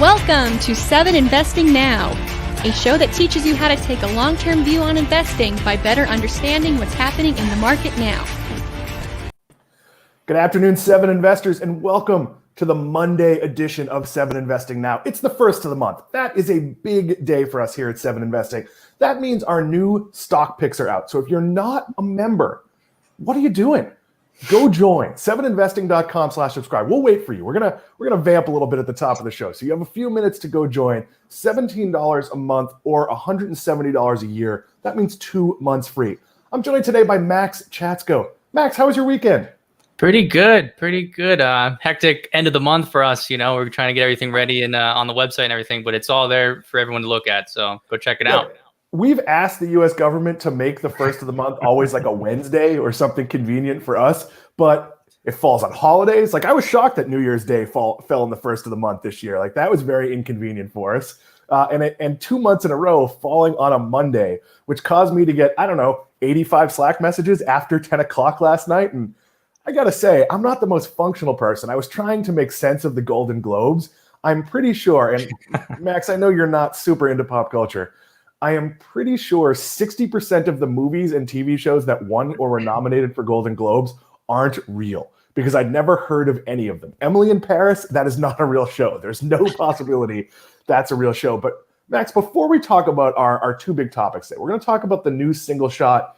Welcome to 7 Investing Now, a show that teaches you how to take a long-term view on investing by better understanding what's happening in the market now. Good afternoon, 7 investors, and welcome to the Monday edition of 7 Investing Now. It's the first of the month. That is a big day for us here at 7 Investing. That means our new stock picks are out. So if you're not a member, what are you doing? Go join 7investing.com/subscribe. We'll wait for you. We're gonna vamp a little bit at the top of the show. So you have a few minutes to go join. $17 a month or $170 a year. That means 2 months free. I'm joined today by Max Chatsko. Max, how was your weekend? Pretty good. Hectic end of the month for us. You know, we're trying to get everything ready and on the website and everything, but it's all there for everyone to look at. So go check it out. We've asked the U.S. government to make the first of the month always like a Wednesday or something convenient for us, but it falls on holidays. Like I was shocked that New Year's Day fell in the first of the month this year. Like that was very inconvenient for us. And 2 months in a row falling on a Monday, which caused me to get, 85 Slack messages after 10 o'clock last night. And I got to say, I'm not the most functional person. I was trying to make sense of the Golden Globes. I'm pretty sure, and Max, I know you're not super into pop culture. I am pretty sure 60% of the movies and TV shows that won or were nominated for Golden Globes aren't real because I'd never heard of any of them. Emily in Paris, that is not a real show. There's no possibility that's a real show. But Max, before we talk about our two big topics today, we're going to talk about the new single-shot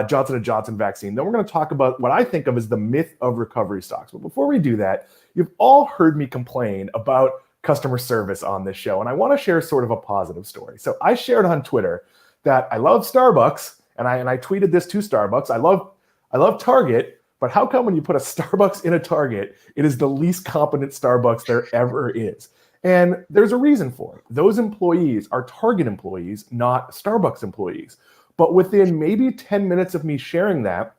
Johnson & Johnson vaccine. Then we're going to talk about what I think of as the myth of recovery stocks. But before we do that, you've all heard me complain about customer service on this show, and I want to share sort of a positive story. So I shared on Twitter that I love Starbucks, and I tweeted this to Starbucks. I love Target, but how come when you put a Starbucks in a Target, it is the least competent Starbucks there ever is? And there's a reason for it. Those employees are Target employees, not Starbucks employees. But within maybe 10 minutes of me sharing that,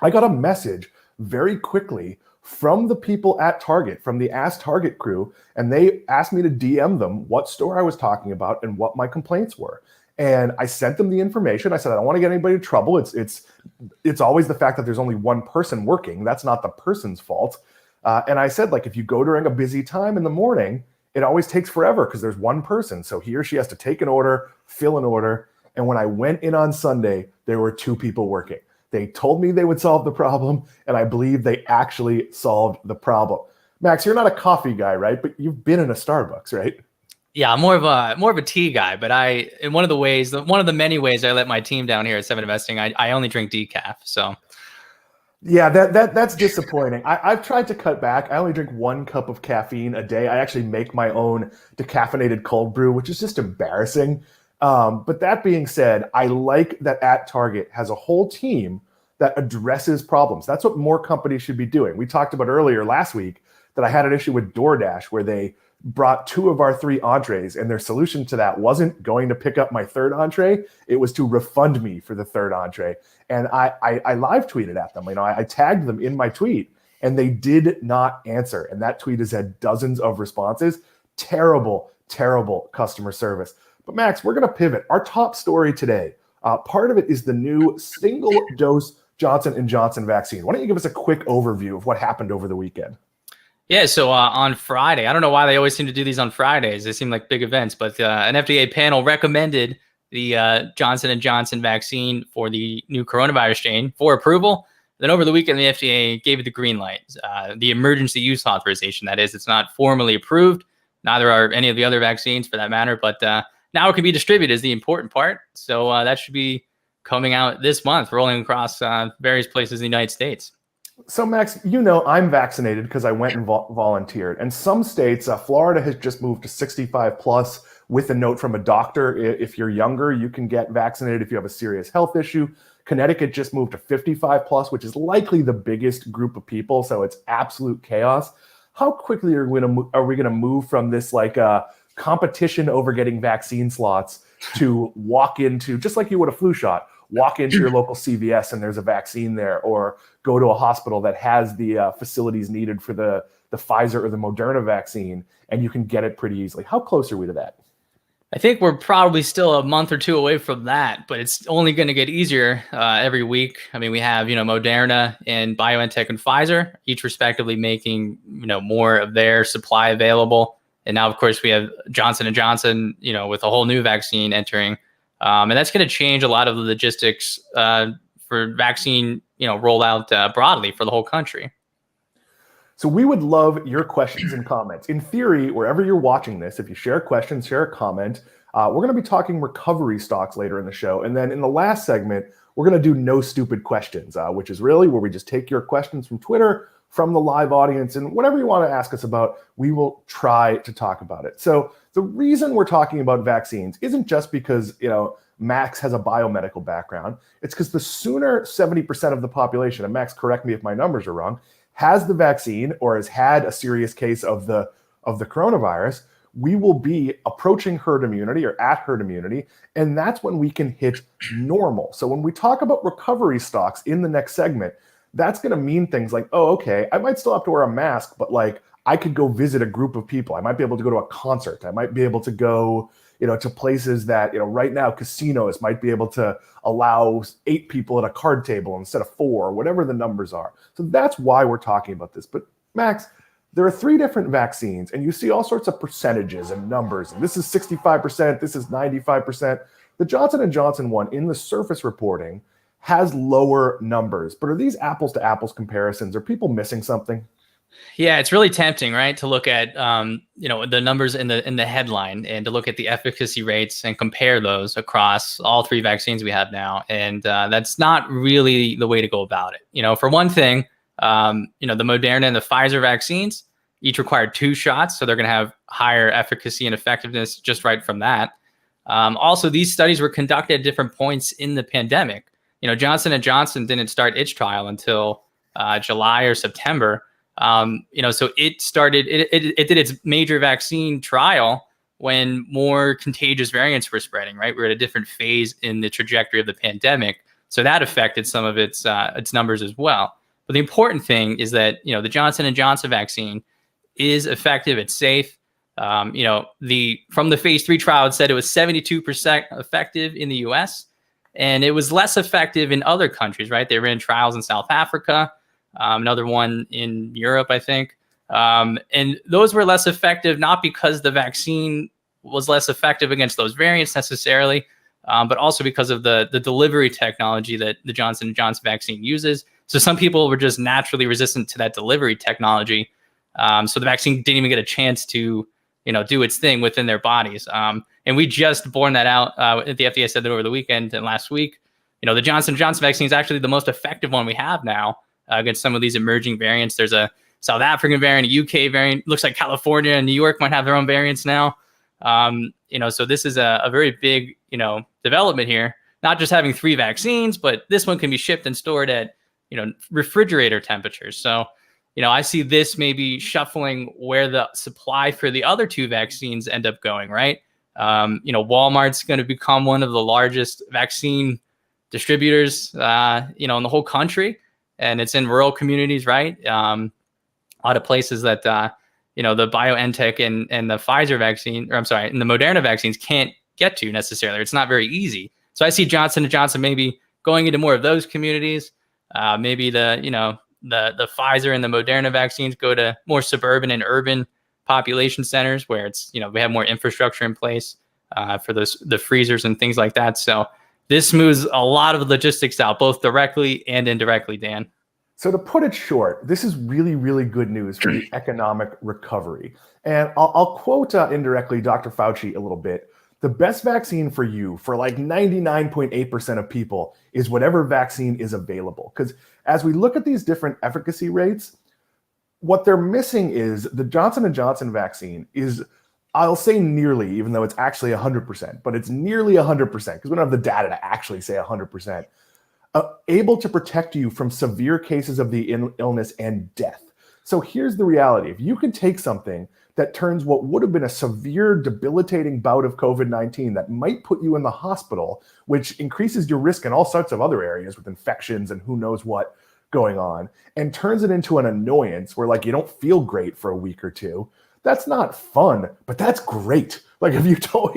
I got a message very quickly from the people at Target, from the Ask Target crew, and they asked me to DM them what store I was talking about and what my complaints were. And I sent them the information. I said, I don't want to get anybody in trouble. It's always the fact that there's only one person working. That's not the person's fault. And I said, like, if you go during a busy time in the morning, it always takes forever because there's one person. So he or she has to take an order, fill an order. And when I went in on Sunday, there were 2 people working. They told me they would solve the problem, and I believe they actually solved the problem. Max, you're not a coffee guy, right? But you've been in a Starbucks, right? Yeah, I'm more of a tea guy, but one of the many ways I let my team down here at 7 Investing, I only drink decaf. So yeah, that's disappointing. I've tried to cut back. I only drink 1 cup of caffeine a day. I actually make my own decaffeinated cold brew, which is just embarrassing. But that being said, I like that at Target has a whole team that addresses problems. That's what more companies should be doing. We talked about earlier last week that I had an issue with DoorDash where they brought 2 of our 3 entrees, and their solution to that wasn't going to pick up my 3rd entree. It was to refund me for the 3rd entree. And I live tweeted at them. I tagged them in my tweet, and they did not answer. And that tweet has had dozens of responses. Terrible, terrible customer service. But Max, we're going to pivot. Our top story today, part of it is the new single-dose Johnson & Johnson vaccine. Why don't you give us a quick overview of what happened over the weekend? yeah, so on Friday, I don't know why they always seem to do these on Fridays. They seem like big events, but an FDA panel recommended the Johnson & Johnson vaccine for the new coronavirus strain for approval. Then over the weekend, the FDA gave it the green light, the emergency use authorization. That is, it's not formally approved. Neither are any of the other vaccines for that matter, but now it can be distributed is the important part. So that should be coming out this month, rolling across various places in the United States. So Max, I'm vaccinated because I went and volunteered. And some states, Florida has just moved to 65 plus with a note from a doctor. If you're younger, you can get vaccinated if you have a serious health issue. Connecticut just moved to 55 plus, which is likely the biggest group of people. So it's absolute chaos. How quickly are we going to move from this competition over getting vaccine slots to walk into, just like you would a flu shot, walk into your local CVS and there's a vaccine there, or go to a hospital that has the facilities needed for the Pfizer or the Moderna vaccine, and you can get it pretty easily. How close are we to that? I think we're probably still a month or 2 away from that, but it's only going to get easier every week. I mean, we have, Moderna and BioNTech and Pfizer, each respectively making, more of their supply available. And now, of course, we have Johnson & Johnson, with a whole new vaccine entering. And that's going to change a lot of the logistics for vaccine, rollout broadly for the whole country. So we would love your questions and comments. In theory, wherever you're watching this, if you share a question, share a comment, we're going to be talking recovery stocks later in the show. And then in the last segment, we're going to do no stupid questions, which is really where we just take your questions from Twitter, from the live audience, and whatever you want to ask us about, we will try to talk about it. So the reason we're talking about vaccines isn't just because, Max has a biomedical background. It's because the sooner 70% of the population, and Max, correct me if my numbers are wrong, has the vaccine or has had a serious case of the coronavirus, we will be approaching herd immunity or at herd immunity, and that's when we can hit normal. So when we talk about recovery stocks in the next segment, that's going to mean things like, oh, okay, I might still have to wear a mask, but like I could go visit a group of people. I might be able to go to a concert. I might be able to go, to places that, right now casinos might be able to allow 8 people at a card table instead of 4, whatever the numbers are. So that's why we're talking about this. But Max, there are 3 different vaccines, and you see all sorts of percentages and numbers. And this is 65%, this is 95%. The Johnson & Johnson one in the surface reporting has lower numbers. But are these apples to apples comparisons? Are people missing something? Yeah, it's really tempting, right, to look at the numbers in the headline and to look at the efficacy rates and compare those across all 3 vaccines we have now, and that's not really the way to go about it. For one thing, the Moderna and the Pfizer vaccines each required 2 shots, so they're going to have higher efficacy and effectiveness just right from that. Also, these studies were conducted at different points in the pandemic. Johnson & Johnson didn't start its trial until July or September. So it started, it did its major vaccine trial when more contagious variants were spreading, right? We're at a different phase in the trajectory of the pandemic. So that affected some of its numbers as well. But the important thing is that, the Johnson & Johnson vaccine is effective. It's safe. From the phase 3 trial, it said it was 72% effective in the US, and it was less effective in other countries, right? They ran trials in South Africa, another one in Europe, I think. And those were less effective, not because the vaccine was less effective against those variants necessarily, but also because of the delivery technology that the Johnson & Johnson vaccine uses. So some people were just naturally resistant to that delivery technology. So the vaccine didn't even get a chance to, do its thing within their bodies. And we just borne that out. The FDA said that over the weekend and last week. The Johnson & Johnson vaccine is actually the most effective one we have now against some of these emerging variants. There's a South African variant, a UK variant. Looks like California and New York might have their own variants now. So this is a very big, development here. Not just having 3 vaccines, but this one can be shipped and stored at, refrigerator temperatures. So, I see this maybe shuffling where the supply for the other 2 vaccines end up going, right? Walmart's going to become one of the largest vaccine distributors, in the whole country. And it's in rural communities, right? A lot of places that, the BioNTech and the Pfizer vaccine, and the Moderna vaccines can't get to necessarily. It's not very easy. So I see Johnson & Johnson maybe going into more of those communities. Maybe the Pfizer and the Moderna vaccines go to more suburban and urban population centers where it's, we have more infrastructure in place for the freezers and things like that. So this smooths a lot of logistics out, both directly and indirectly, Dan. So to put it short, this is really, really good news for the economic recovery. And I'll quote indirectly Dr. Fauci a little bit. The best vaccine for you, for like 99.8% of people, is whatever vaccine is available. Because as we look at these different efficacy rates, what they're missing is the Johnson & Johnson vaccine is, I'll say nearly, even though it's actually 100%, but it's nearly 100% because we don't have the data to actually say 100%, able to protect you from severe cases of the illness and death. So here's the reality. If you can take something that turns what would have been a severe, debilitating bout of COVID-19 that might put you in the hospital, which increases your risk in all sorts of other areas with infections and who knows what going on, and turns it into an annoyance where like you don't feel great for a week or 2, That's not fun, but that's great. Like if you told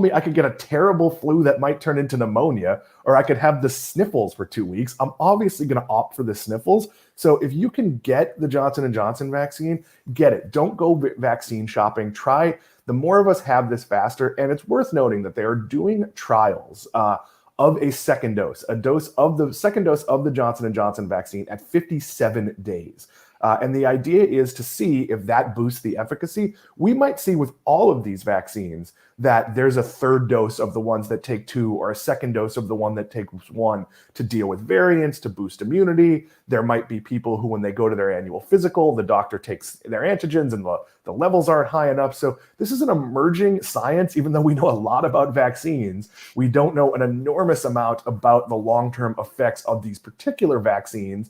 me I could get a terrible flu that might turn into pneumonia, or I could have the sniffles for 2 weeks, I'm obviously going to opt for the sniffles. So if you can get the Johnson & Johnson vaccine, get it. Don't go vaccine shopping. Try. The more of us have this faster, and it's worth noting that they are doing trials of a second dose, the second dose of the Johnson & Johnson vaccine at 57 days. And the idea is to see if that boosts the efficacy. We might see with all of these vaccines that there's a third dose of the ones that take 2 or a second dose of the one that takes 1 to deal with variants, to boost immunity. There might be people who, when they go to their annual physical, the doctor takes their antigens and the levels aren't high enough. So this is an emerging science. Even though we know a lot about vaccines, we don't know an enormous amount about the long-term effects of these particular vaccines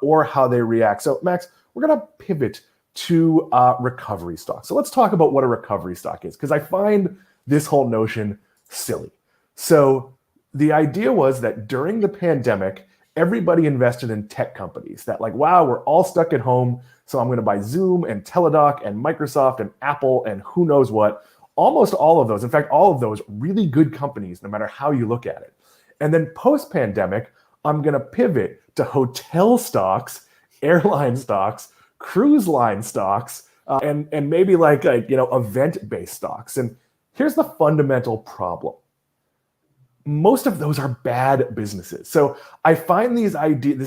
or how they react. So Max, we're going to pivot to recovery stock. So let's talk about what a recovery stock is, because I find this whole notion silly. So the idea was that during the pandemic, everybody invested in tech companies that like, wow, we're all stuck at home. So I'm going to buy Zoom and Teladoc and Microsoft and Apple and who knows what. Almost all of those, in fact, all of those really good companies, no matter how you look at it. And then post-pandemic, I'm going to pivot to hotel stocks, airline stocks, cruise line stocks, and maybe like event-based stocks. And here's the fundamental problem. Most of those are bad businesses. So I find this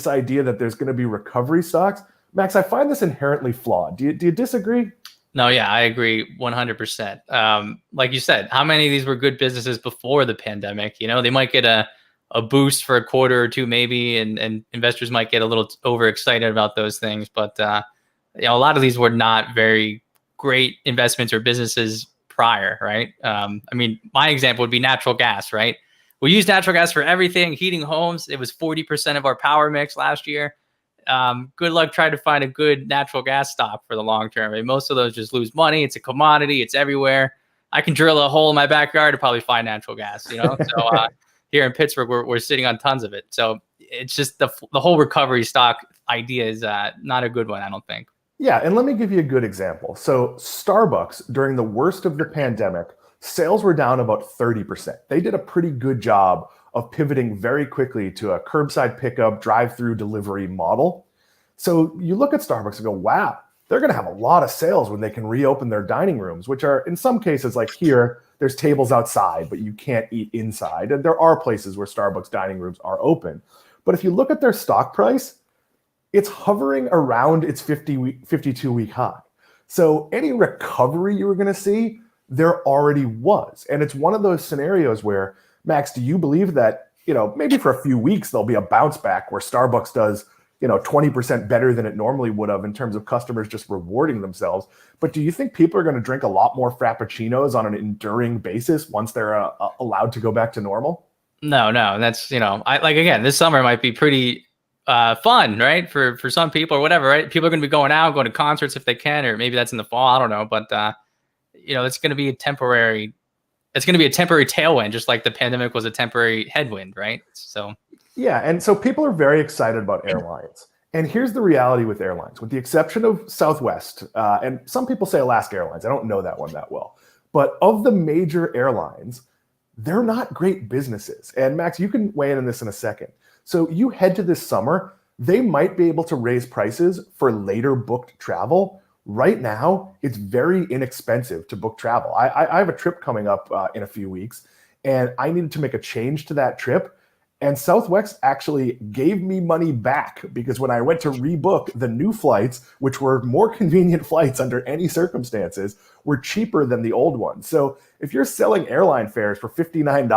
idea that there's going to be recovery stocks. Max, I find this inherently flawed. Do you disagree? No, yeah, I agree 100%. Like you said, how many of these were good businesses before the pandemic? They might get a boost for a quarter or two maybe, and investors might get a little overexcited about those things. But a lot of these were not very great investments or businesses prior, right? My example would be natural gas, right? We use natural gas for everything, heating homes. It was 40% of our power mix last year. Good luck trying to find a good natural gas stock for the long term. Most of those just lose money. It's a commodity. It's everywhere. I can drill a hole in my backyard to probably find natural gas, So here in Pittsburgh, we're sitting on tons of it. So it's just the whole recovery stock idea is not a good one, I don't think. Yeah, and let me give you a good example. So Starbucks, during the worst of the pandemic, sales were down about 30%. They did a pretty good job of pivoting very quickly to a curbside pickup, drive-through delivery model. So you look at Starbucks and go, wow, they're going to have a lot of sales when they can reopen their dining rooms, which are in some cases like here, there's tables outside, but you can't eat inside. And there are places where Starbucks dining rooms are open. But if you look at their stock price, it's hovering around its 52-week high. So any recovery you were going to see, there already was. And it's one of those scenarios where, Max, do you believe that, maybe for a few weeks, there'll be a bounce back where Starbucks does, 20% better than it normally would have in terms of customers just rewarding themselves. But do you think people are going to drink a lot more Frappuccinos on an enduring basis once they're allowed to go back to normal? No. That's, again, this summer might be pretty fun, right? For some people or whatever, right? People are going to be going out, going to concerts if they can, or maybe that's in the fall. I don't know. But, it's going to be a temporary tailwind, just like the pandemic was a temporary headwind, right? So. Yeah, and so people are very excited about airlines. And here's the reality with airlines, with the exception of Southwest, and some people say Alaska Airlines. I don't know that one that well. But of the major airlines, they're not great businesses. And Max, you can weigh in on this in a second. So you head to this summer, they might be able to raise prices for later booked travel. Right now, it's very inexpensive to book travel. I have a trip coming up in a few weeks, and I needed to make a change to that trip. And Southwest actually gave me money back because when I went to rebook, the new flights, which were more convenient flights under any circumstances, were cheaper than the old ones. So if you're selling airline fares for $59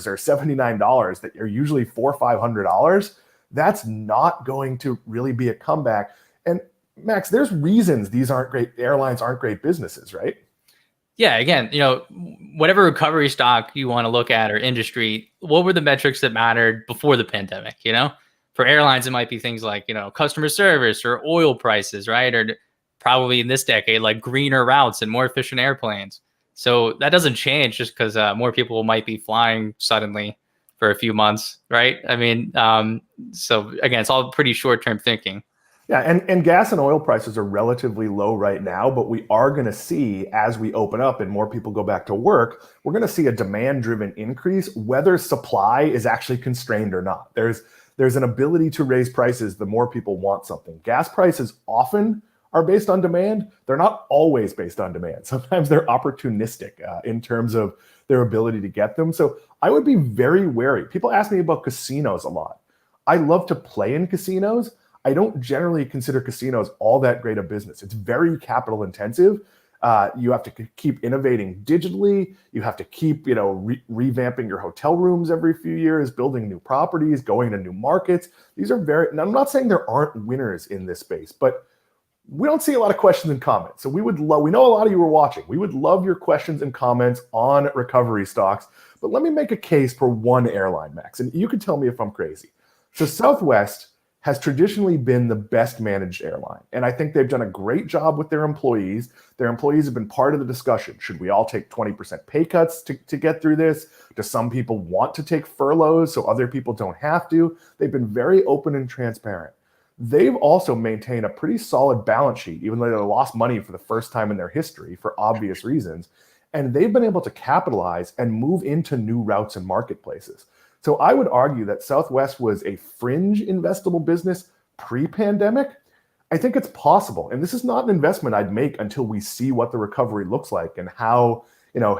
or $79 that are usually $400 or $500, that's not going to really be a comeback. And Max, there's reasons these airlines aren't great businesses, right? Yeah, again, whatever recovery stock you want to look at or industry, what were the metrics that mattered before the pandemic? For airlines, it might be things like, customer service or oil prices, right? Or probably in this decade, like greener routes and more efficient airplanes. So that doesn't change just because more people might be flying suddenly for a few months, right? So again, it's all pretty short-term thinking. Yeah, and gas and oil prices are relatively low right now, but we are going to see as we open up and more people go back to work, we're going to see a demand-driven increase, whether supply is actually constrained or not. There's an ability to raise prices the more people want something. Gas prices often are based on demand. They're not always based on demand. Sometimes they're opportunistic in terms of their ability to get them. So I would be very wary. People ask me about casinos a lot. I love to play in casinos. I don't generally consider casinos all that great a business. It's very capital intensive. You have to keep innovating digitally. You have to keep, revamping your hotel rooms every few years, building new properties, going to new markets. These are and I'm not saying there aren't winners in this space, but we don't see a lot of questions and comments. So we know a lot of you are watching. We would love your questions and comments on recovery stocks. But let me make a case for one airline, Max, and you can tell me if I'm crazy. So Southwest has traditionally been the best managed airline. And I think they've done a great job with their employees. Their employees have been part of the discussion. Should we all take 20% pay cuts to get through this? Do some people want to take furloughs so other people don't have to? They've been very open and transparent. They've also maintained a pretty solid balance sheet, even though they lost money for the first time in their history for obvious reasons. And they've been able to capitalize and move into new routes and marketplaces. So I would argue that Southwest was a fringe investable business pre-pandemic. I think it's possible. And this is not an investment I'd make until we see what the recovery looks like and how,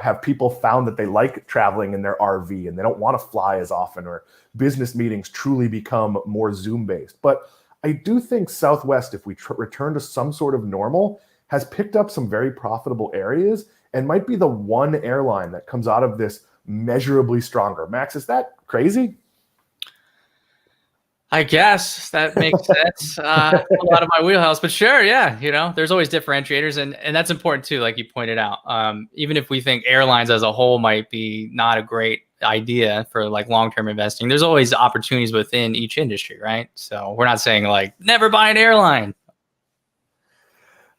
have people found that they like traveling in their RV and they don't want to fly as often, or business meetings truly become more Zoom-based. But I do think Southwest, if we return to some sort of normal, has picked up some very profitable areas and might be the one airline that comes out of this measurably stronger. Max, is that crazy? I guess that makes sense. A lot of my wheelhouse, but sure, yeah. There's always differentiators, and that's important too, like you pointed out. Even if we think airlines as a whole might be not a great idea for like long-term investing, there's always opportunities within each industry, right? So we're not saying like never buy an airline.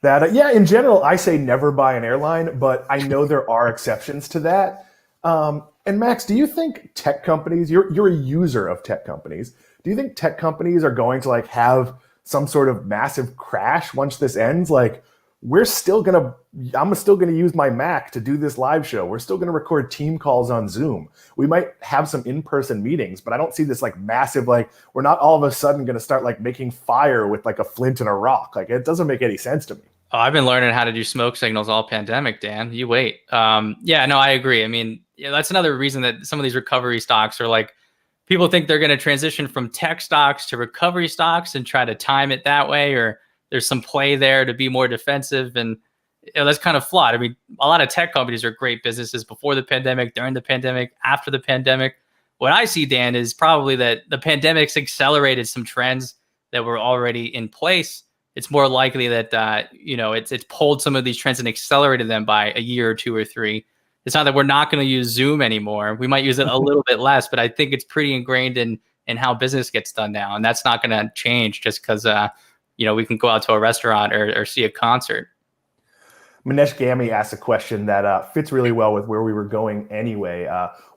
In general, I say never buy an airline, but I know there are exceptions to that. And Max, do you think tech companies, you're a user of tech companies, do you think tech companies are going to have some sort of massive crash once this ends? Like, I'm still going to use my Mac to do this live show. We're still going to record team calls on Zoom. We might have some in-person meetings, but I don't see this massive, we're not all of a sudden going to start making fire with a flint and a rock. It doesn't make any sense to me. Oh, I've been learning how to do smoke signals all pandemic, Dan. You wait. I agree. I mean, that's another reason that some of these recovery stocks are people think they're going to transition from tech stocks to recovery stocks and try to time it that way, or there's some play there to be more defensive. And that's kind of flawed. I mean, a lot of tech companies are great businesses before the pandemic, during the pandemic, after the pandemic. What I see, Dan, is probably that the pandemic's accelerated some trends that were already in place. It's more likely that, it's pulled some of these trends and accelerated them by a year or two or three. It's not that we're not going to use Zoom anymore. We might use it a little bit less, but I think it's pretty ingrained in how business gets done now. And that's not going to change just because, we can go out to a restaurant or see a concert. Manesh Gami asked a question that fits really well with where we were going anyway.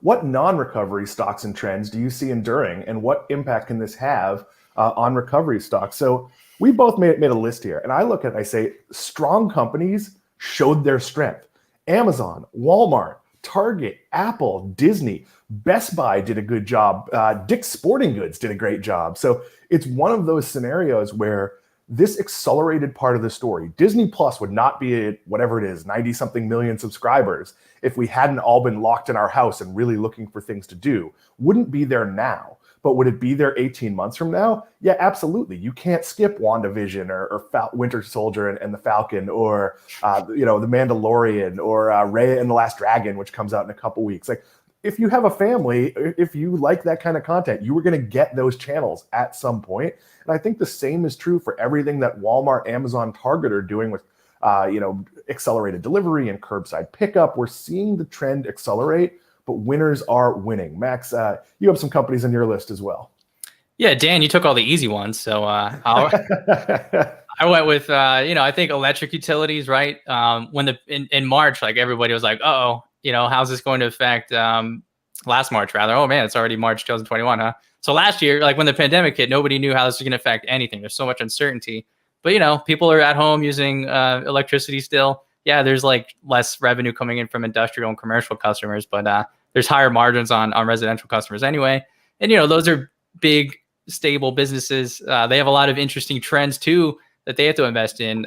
What non-recovery stocks and trends do you see enduring, and what impact can this have on recovery stocks? So we both made a list here, and I look at it, I say, strong companies showed their strength. Amazon, Walmart, Target, Apple, Disney, Best Buy did a good job. Dick's Sporting Goods did a great job. So it's one of those scenarios where this accelerated part of the story. Disney Plus would not be at whatever it is, 90 something million subscribers, if we hadn't all been locked in our house and really looking for things to do. Wouldn't be there now. But would it be there 18 months from now? Yeah, absolutely. You can't skip WandaVision or Winter Soldier and the Falcon, or The Mandalorian, or Raya and the Last Dragon, which comes out in a couple weeks. If you have a family, if you like that kind of content, you were going to get those channels at some point. And I think the same is true for everything that Walmart, Amazon, Target are doing with accelerated delivery and curbside pickup. We're seeing the trend accelerate, but winners are winning. Max, you have some companies on your list as well. Yeah, Dan, you took all the easy ones. So I went with, I think electric utilities, right? When in March, everybody was like, how's this going to affect last March rather. Oh man, it's already March 2021, huh? So last year, like when the pandemic hit, nobody knew how this was going to affect anything. There's so much uncertainty. But people are at home using electricity still. Yeah, there's like less revenue coming in from industrial and commercial customers, but there's higher margins on residential customers anyway. And those are big, stable businesses. They have a lot of interesting trends too that they have to invest in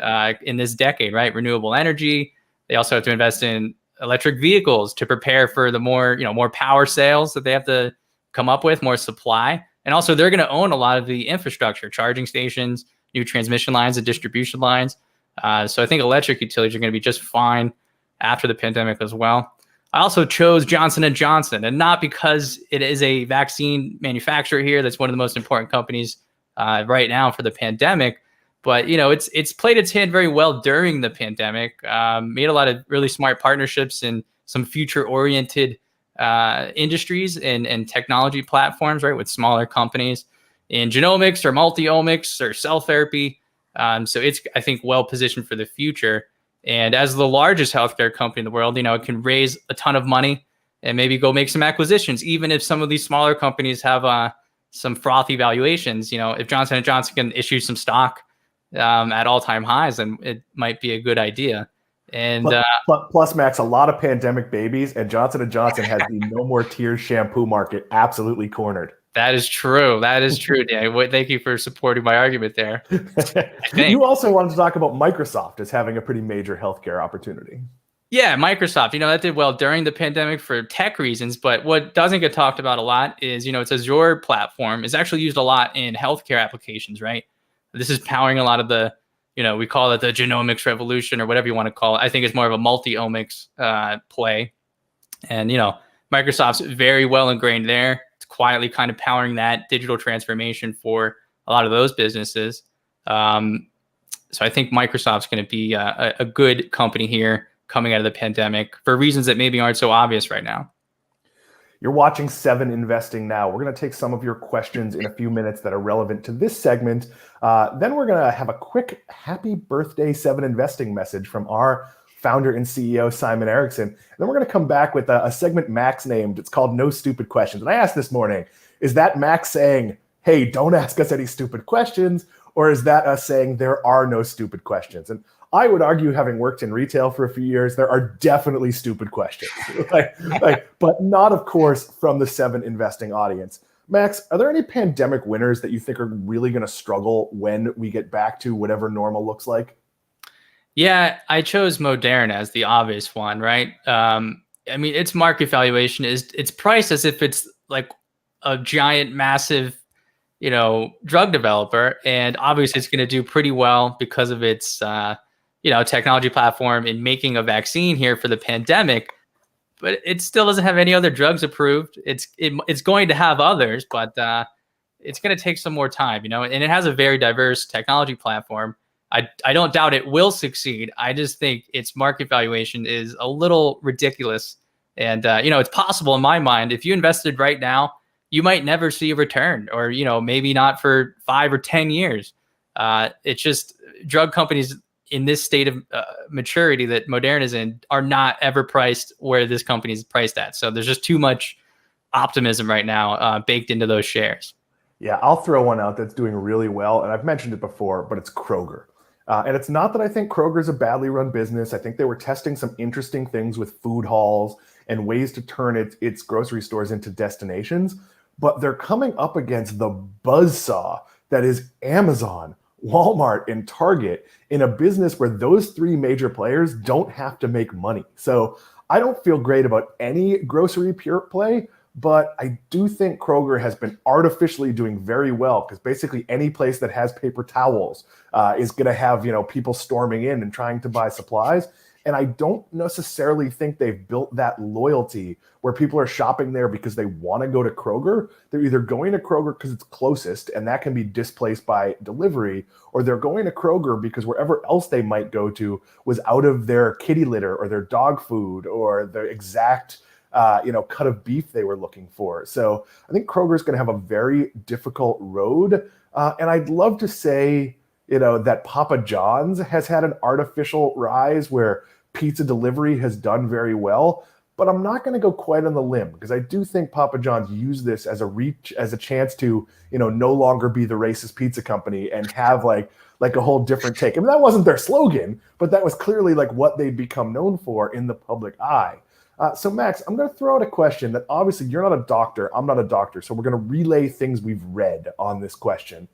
this decade, right? Renewable energy. They also have to invest in electric vehicles to prepare for the more power sales that they have to come up with, more supply. And also they're going to own a lot of the infrastructure, charging stations, new transmission lines and distribution lines. So I think electric utilities are going to be just fine after the pandemic as well. I also chose Johnson & Johnson, and not because it is a vaccine manufacturer here. That's one of the most important companies right now for the pandemic. But it's played its hand very well during the pandemic. Made a lot of really smart partnerships in some future-oriented industries and technology platforms, right, with smaller companies in genomics or multi-omics or cell therapy. So it's, I think, well positioned for the future. And as the largest healthcare company in the world, it can raise a ton of money and maybe go make some acquisitions, even if some of these smaller companies have some frothy valuations. If Johnson & Johnson can issue some stock at all-time highs, then it might be a good idea. And plus, Max, a lot of pandemic babies, and Johnson & Johnson has the no more tears shampoo market absolutely cornered. That is true. That is true, Dan. Thank you for supporting my argument there. You also wanted to talk about Microsoft as having a pretty major healthcare opportunity. Yeah, Microsoft, that did well during the pandemic for tech reasons. But what doesn't get talked about a lot is, its Azure platform is actually used a lot in healthcare applications, right? This is powering a lot of the, we call it the genomics revolution or whatever you want to call it. I think it's more of a multi-omics play. And, Microsoft's very well ingrained there. It's quietly kind of powering that digital transformation for a lot of those businesses. So I think Microsoft's going to be a good company here coming out of the pandemic for reasons that maybe aren't so obvious right now. You're watching 7 Investing Now. We're going to take some of your questions in a few minutes that are relevant to this segment. Then we're going to have a quick happy birthday 7 Investing message from our founder and CEO, Simon Erickson. And then we're going to come back with a segment Max named. It's called No Stupid Questions. And I asked this morning, is that Max saying, hey, don't ask us any stupid questions? Or is that us saying there are no stupid questions? And I would argue, having worked in retail for a few years, there are definitely stupid questions, but not, of course, from the 7 Investing audience. Max, are there any pandemic winners that you think are really going to struggle when we get back to whatever normal looks like? Yeah, I chose Moderna as the obvious one, right? Its market valuation it's priced as if it's like a giant, massive, drug developer, and obviously it's going to do pretty well because of its technology platform in making a vaccine here for the pandemic. But it still doesn't have any other drugs approved. It's going to have others, but it's going to take some more time, and it has a very diverse technology platform. I don't doubt it will succeed. I just think its market valuation is a little ridiculous. And, it's possible in my mind, if you invested right now, you might never see a return, or, maybe not for 5 or 10 years. It's just drug companies in this state of maturity that Moderna is in are not ever priced where this company is priced at. So there's just too much optimism right now baked into those shares. Yeah, I'll throw one out that's doing really well. And I've mentioned it before, but it's Kroger. And it's not that I think Kroger's a badly run business. I think they were testing some interesting things with food halls and ways to turn its grocery stores into destinations. But they're coming up against the buzzsaw that is Amazon, Walmart, and Target in a business where those 3 major players don't have to make money. So I don't feel great about any grocery pure play, but I do think Kroger has been artificially doing very well, because basically any place that has paper towels is going to have, people storming in and trying to buy supplies. And I don't necessarily think they've built that loyalty where people are shopping there because they want to go to Kroger. They're either going to Kroger because it's closest, and that can be displaced by delivery, or they're going to Kroger because wherever else they might go to was out of their kitty litter or their dog food or the exact cut of beef they were looking for. So I think Kroger's going to have a very difficult road. And I'd love to say, that Papa John's has had an artificial rise where pizza delivery has done very well. but I'm not going to go quite on the limb because I do think Papa John's used this as a chance to, no longer be the racist pizza company and have like a whole different take. I mean, that wasn't their slogan, but that was clearly like what they'd become known for in the public eye. So Max, I'm going to throw out a question that obviously you're not a doctor. I'm not a doctor. So we're going to relay things we've read on this question.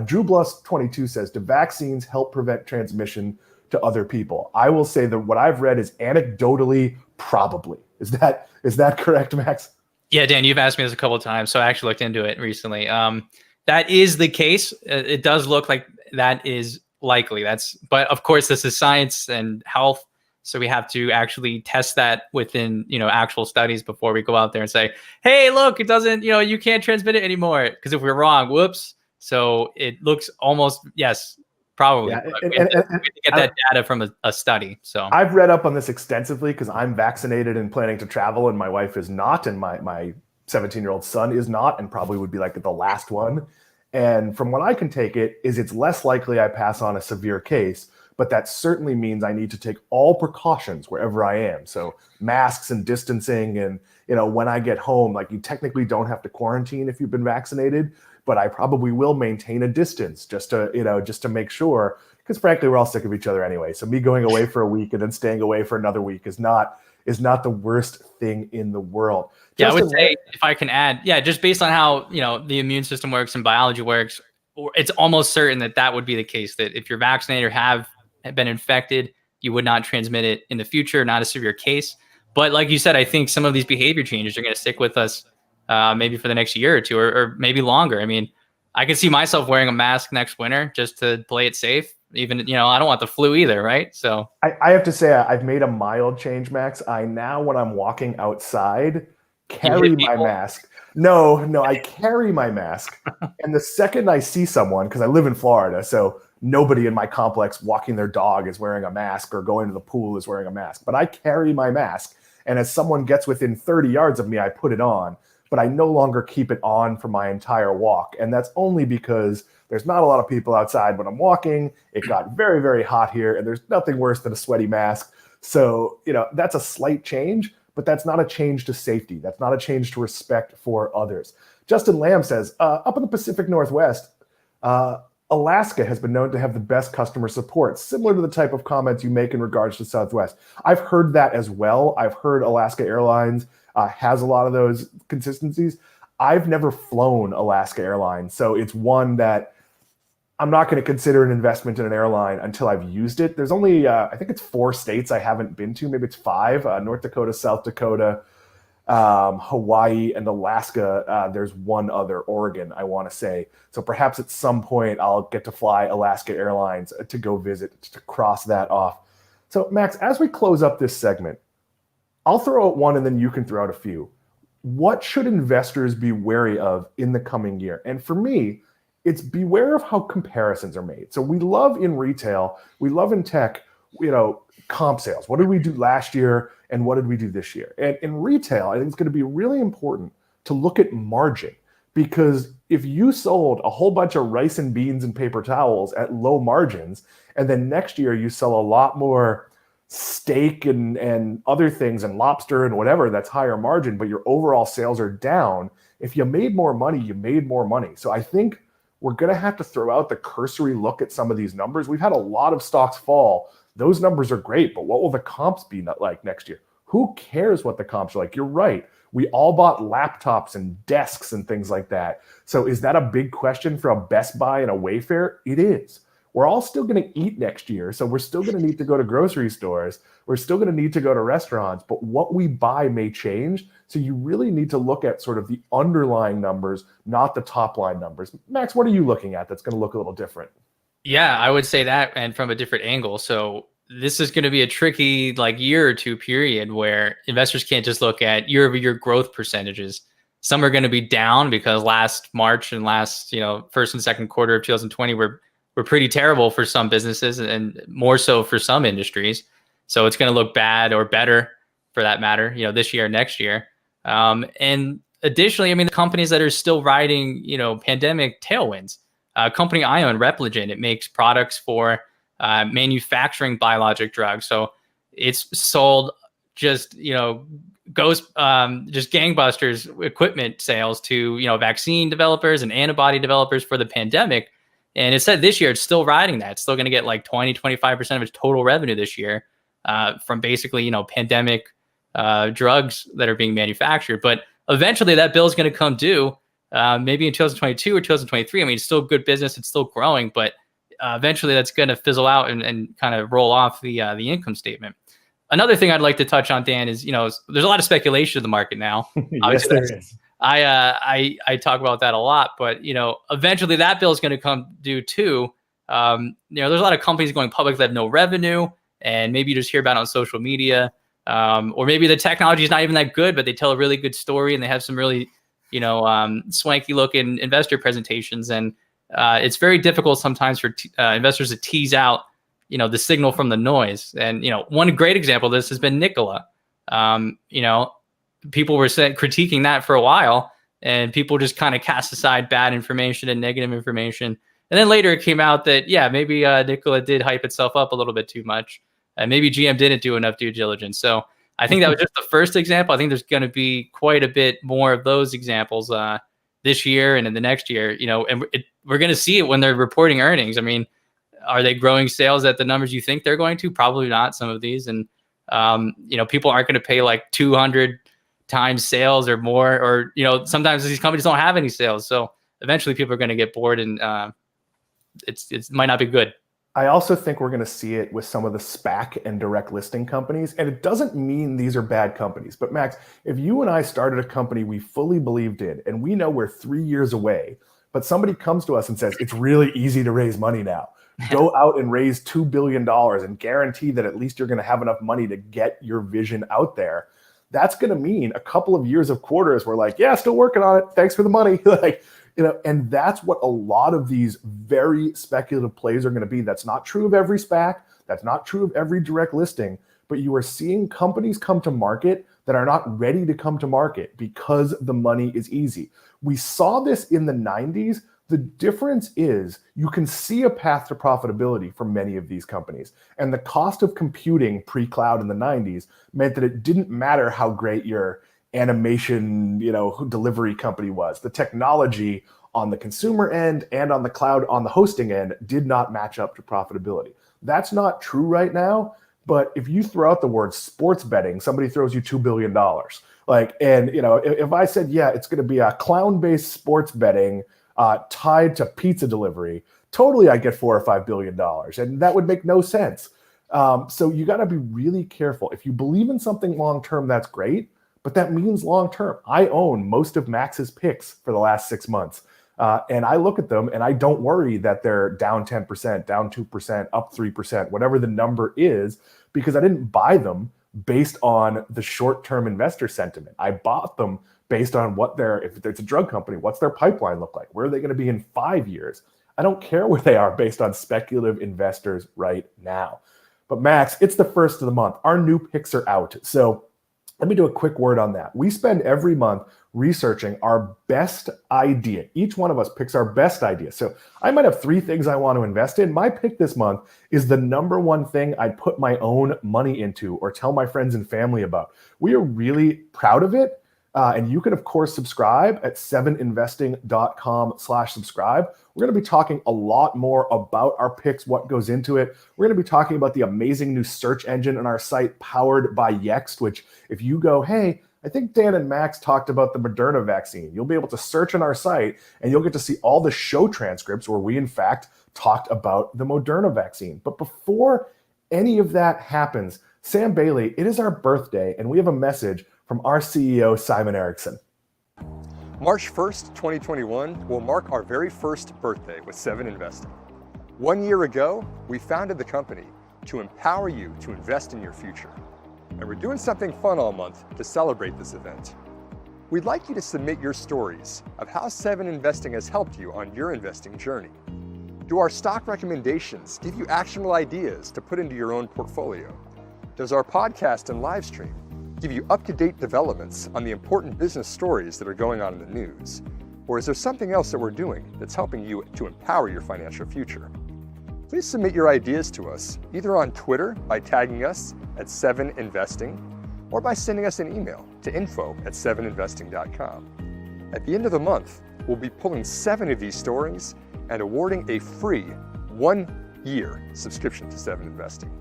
Drew Bluss 22 says, do vaccines help prevent transmission to other people? I will say that what I've read is anecdotally, probably. Is that correct, Max? Yeah, Dan, you've asked me this a couple of times, so I actually looked into it recently. That is the case. It does look like that is likely. But of course, this is science and health, so we have to actually test that within actual studies before we go out there and say, hey, look, it doesn't, you can't transmit it anymore. Because if we're wrong, whoops. So it looks almost, yes, probably. Yeah, we have to get that data from a study. So I've read up on this extensively because I'm vaccinated and planning to travel, and my wife is not, and my 17-year-old son is not, and probably would be like the last one. And from what I can take it's less likely I pass on a severe case, but that certainly means I need to take all precautions wherever I am. So masks and distancing, and when I get home, like you technically don't have to quarantine if you've been vaccinated, but I probably will maintain a distance just to make sure, because frankly, we're all sick of each other anyway. So me going away for a week and then staying away for another week is not the worst thing in the world. Yeah, I would say, if I can add, just based on how the immune system works and biology works, it's almost certain that would be the case, that if you're vaccinated or have been infected, you would not transmit it in the future, not a severe case. But like you said, I think some of these behavior changes are going to stick with us maybe for the next year or two, or maybe longer. I mean, I could see myself wearing a mask next winter just to play it safe. Even, I don't want the flu either, right? So I have to say I've made a mild change, Max. I now, when I'm walking outside, carry my mask. No, I carry my mask. And the second I see someone, because I live in Florida, so nobody in my complex walking their dog is wearing a mask or going to the pool is wearing a mask. But I carry my mask. And as someone gets within 30 yards of me, I put it on. But I no longer keep it on for my entire walk. And that's only because there's not a lot of people outside when I'm walking. It got very, very hot here, and there's nothing worse than a sweaty mask. So, that's a slight change, but that's not a change to safety. That's not a change to respect for others. Justin Lamb says, up in the Pacific Northwest, Alaska has been known to have the best customer support, similar to the type of comments you make in regards to Southwest. I've heard that as well. I've heard Alaska Airlines has a lot of those consistencies. I've never flown Alaska Airlines, so it's one that I'm not going to consider an investment in an airline until I've used it. There's only, I think it's 4 states I haven't been to. Maybe it's 5, North Dakota, South Dakota, Hawaii, and Alaska. There's one other, Oregon, I want to say. So perhaps at some point I'll get to fly Alaska Airlines to go visit, to cross that off. So Max, as we close up this segment, I'll throw out one and then you can throw out a few. What should investors be wary of in the coming year? And for me, it's beware of how comparisons are made. So we love in retail, we love in tech, comp sales. What did we do last year and what did we do this year? And in retail, I think it's going to be really important to look at margin, because if you sold a whole bunch of rice and beans and paper towels at low margins, and then next year you sell a lot more steak and other things and lobster and whatever that's higher margin, but your overall sales are down, if you made more money, you made more money. So I think we're going to have to throw out the cursory look at some of these numbers. We've had a lot of stocks fall. Those numbers are great, but what will the comps be like next year? Who cares what the comps are like? You're right. We all bought laptops and desks and things like that. So is that a big question for a Best Buy and a Wayfair? It is. We're all still going to eat next year. So we're still going to need to go to grocery stores. We're still going to need to go to restaurants, but what we buy may change. So you really need to look at sort of the underlying numbers, not the top line numbers. Max, what are you looking at that's going to look a little different? Yeah, I would say that, and from a different angle. So this is going to be a tricky year or two period where investors can't just look at year-over-year growth percentages. Some are going to be down because last March and last first and second quarter of 2020 were pretty terrible for some businesses and more so for some industries. So it's going to look bad or better for that matter, this year, next year. And additionally, the companies that are still riding, pandemic tailwinds, company I own, Repligen, it makes products for manufacturing biologic drugs. So it's sold just, just gangbusters equipment sales to, vaccine developers and antibody developers for the pandemic. And it said this year it's still riding that. It's still going to get like 20-25% of its total revenue this year from basically, pandemic drugs that are being manufactured. But eventually that bill is going to come due, maybe in 2022 or 2023. I mean, it's still good business. It's still growing, but eventually that's going to fizzle out and kind of roll off the income statement. Another thing I'd like to touch on, Dan, is, there's a lot of speculation in the market now. Yes, there is. I talk about that a lot, but, eventually that bill is going to come due too. There's a lot of companies going public that have no revenue, and maybe you just hear about it on social media. Or maybe the technology is not even that good, but they tell a really good story and they have some really, swanky looking investor presentations. And it's very difficult sometimes for investors to tease out, the signal from the noise. And, one great example of this has been Nikola. People were critiquing that for a while, and people just kind of cast aside bad information and negative information. And then later it came out that, maybe Nikola did hype itself up a little bit too much. And maybe GM didn't do enough due diligence. So I think that was just the first example. I think there's going to be quite a bit more of those examples this year and in the next year, and we're going to see it when they're reporting earnings. I mean, are they growing sales at the numbers you think they're going to? Probably not, some of these. And, people aren't going to pay like 200 times sales or more, or, sometimes these companies don't have any sales. So eventually people are going to get bored, and it might not be good. I also think we're going to see it with some of the SPAC and direct listing companies. And it doesn't mean these are bad companies. But Max, if you and I started a company we fully believed in, and we know we're 3 years away, but somebody comes to us and says, it's really easy to raise money now. Go out and raise $2 billion and guarantee that at least you're going to have enough money to get your vision out there. That's going to mean a couple of years of quarters we're like, yeah, still working on it. Thanks for the money. And that's what a lot of these very speculative plays are going to be. That's not true of every SPAC. That's not true of every direct listing. But you are seeing companies come to market that are not ready to come to market because the money is easy. We saw this in the 90s. The difference is you can see a path to profitability for many of these companies. And the cost of computing pre-cloud in the 90s meant that it didn't matter how great your animation, delivery company was. The technology on the consumer end and on the cloud, on the hosting end, did not match up to profitability. That's not true right now. But if you throw out the word sports betting, somebody throws you $2 billion. If I said, it's going to be a clown-based sports betting tied to pizza delivery, totally I get $4 or $5 billion. And that would make no sense. So you got to be really careful. If you believe in something long-term, that's great. But that means long-term. I own most of Max's picks for the last 6 months. And I look at them and I don't worry that they're down 10%, down 2%, up 3%, whatever the number is, because I didn't buy them based on the short-term investor sentiment. I bought them based on if it's a drug company, what's their pipeline look like? Where are they going to be in 5 years? I don't care where they are based on speculative investors right now. But Max, it's the first of the month. Our new picks are out. So let me do a quick word on that. We spend every month researching our best idea. Each one of us picks our best idea. So I might have 3 things I want to invest in. My pick this month is the number one thing I'd put my own money into or tell my friends and family about. We are really proud of it. And you can, of course, subscribe at 7investing.com/subscribe. We're going to be talking a lot more about our picks, what goes into it. We're going to be talking about the amazing new search engine on our site powered by Yext, which if you go, hey, I think Dan and Max talked about the Moderna vaccine, you'll be able to search on our site and you'll get to see all the show transcripts where we, in fact, talked about the Moderna vaccine. But before any of that happens, Sam Bailey, it is our birthday, and we have a message from our CEO, Simon Erickson. March 1st, 2021 will mark our very first birthday with 7 Investing. 1 year ago, we founded the company to empower you to invest in your future. And we're doing something fun all month to celebrate this event. We'd like you to submit your stories of how 7 Investing has helped you on your investing journey. Do our stock recommendations give you actionable ideas to put into your own portfolio? Does our podcast and live stream give you up-to-date developments on the important business stories that are going on in the news? Or is there something else that we're doing that's helping you to empower your financial future? Please submit your ideas to us either on Twitter by tagging us at 7investing or by sending us an email to info@7investing.com. At the end of the month, we'll be pulling 7 of these stories and awarding a free 1-year subscription to 7 Investing.